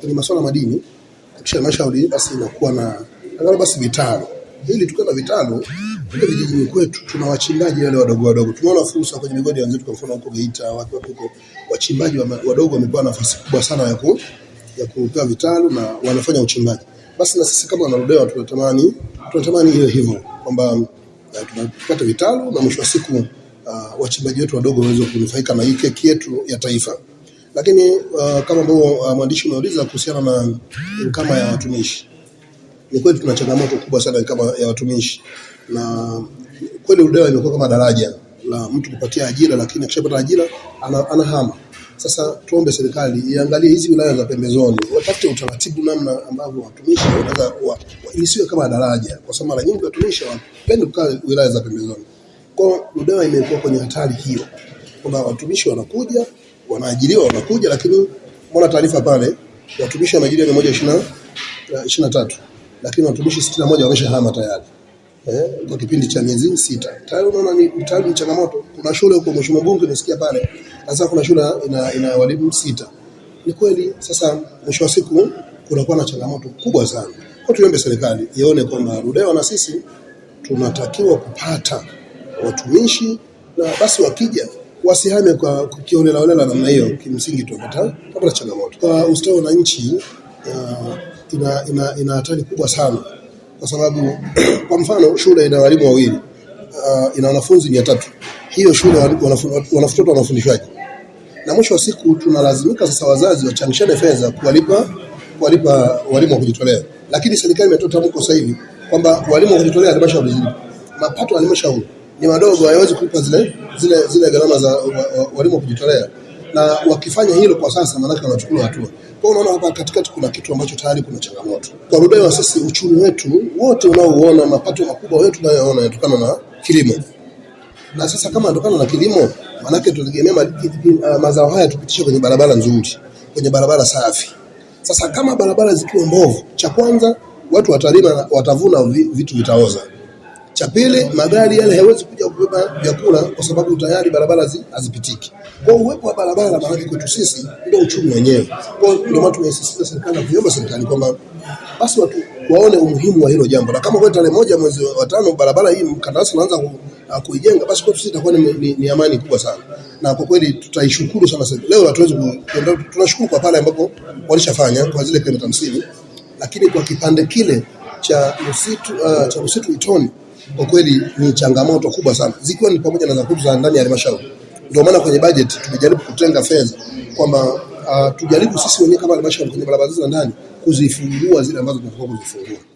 kwenye masuala madini kisha halmashauri basi inakuwa na angalau basi vitalu. Ili tukiwa na vitalu kule vijijini kwetu tuna wachimbaji wale wadogo wadogo. Tunaona fursa kwenye migodi ya wenzetu, kwa mfano huko Geita, watu huko wachimbaji wadogo wamekuwa nafasi kubwa sana ya kupewa vitalu na wanafanya uchimbaji. Basi na sisi kama wanarudewa tunatamani hiyo hivyo kwamba tunapata vitalu na mwisho wa siku wachimbaji wetu wadogo waweze kunufaika na hii keki yetu ya taifa. Lakini kama ambao mwandishi umeuliza kuhusiana na kama ya watumishi, ni kweli tuna changamoto kubwa sana kama ya watumishi, na kweli Ludewa imekuwa kama daraja la mtu kupatia ajira, lakini akishapata ajira anahama. Sasa tuombe serikali iangalie hizi wilaya za pembezoni, watafute utaratibu namna ambavyo watumishi wanaweza kuwa isiwe kama daraja, kwa sababu mara nyingi watumishi wanapenda kukaa wilaya za pembezoni. Kwa Ludewa imekuwa kwenye hatari hiyo, kwamba watumishi wanakuja, wanaajiriwa wanakuja, lakini mbona taarifa pale watumishi wameajiriwa 123 lakini watumishi 61 wameshahama tayari kwa kipindi cha miezi 6. Tayari unaona ni changamoto. Kuna shule huko Mheshimiwa Bunge nisikia pale, sasa kuna shule ina walimu 6. Ni kweli sasa mwisho wa siku kunakuwa na changamoto kubwa sana. Kwa tuombe serikali ione kwamba Ludewa na sisi tunatakiwa kupata watumishi, na basi wakija wasihame kwa kiolela namna hiyo. Kimsingi tunapata changamoto. Kwa ustawi wa nchi ina hatari kubwa sana, kwa sababu kwa mfano shule ina walimu wawili, ina wanafunzi 300. Hiyo shule wanafunzi wanafundishwaje? Na mwisho wa siku tunalazimika sasa wazazi wachangishane fedha kuwalipa walimu wa kujitolea. Lakini serikali imetoa tamko sasa hivi kwamba walimu wa kujitolea halmashauri mapato ya halmashauri ni madogo, haiwezi kulipa zile gharama za walimu wa kujitolea, na wakifanya hilo kwa sasa maana wanachukua hatua. Kwa unaona hapa katikati kuna kitu ambacho tayari kuna changamoto. Kwa Ludewa sisi uchumi wetu wote unaoona, mapato makubwa wetu tunayoona yanatokana na kilimo. Na sasa kama yanatokana na kilimo, maana yake tunategemea mazao haya tupitishe kwenye barabara nzuri, kwenye barabara safi. Sasa kama barabara zikiwa mbovu, cha kwanza watu watalima, watavuna, vitu vitaoza. Cha pili, magari yale hayawezi kuja kubeba vyakula kwa sababu tayari barabara hazipitiki. Kwa uwepo wa barabara maana kwetu sisi ndio uchumi wenyewe. Kwa ndio maana tumesisitiza serikali na kuomba serikali kwamba basi watu waone umuhimu wa hilo jambo. Na kama kwa tarehe 1 mwezi wa 5 barabara hii mkandarasi anaanza kuijenga, basi kwetu sisi itakuwa ni amani kubwa sana. Na kwa kweli tutaishukuru sana serikali. Leo hatuwezi tunashukuru kwa pale ambapo walishafanya kwa zile kilomita 50, lakini kwa kipande kile cha msitu Itoni kwa kweli ni changamoto kubwa sana, zikiwa ni pamoja na zakutu za ndani ya halmashauri. Ndio maana kwenye budget tumejaribu kutenga fedha kwamba tujaribu sisi wenyewe kama halmashauri kwenye barabara za ndani kuzifungua zile ambazo tunataka kuzifungua.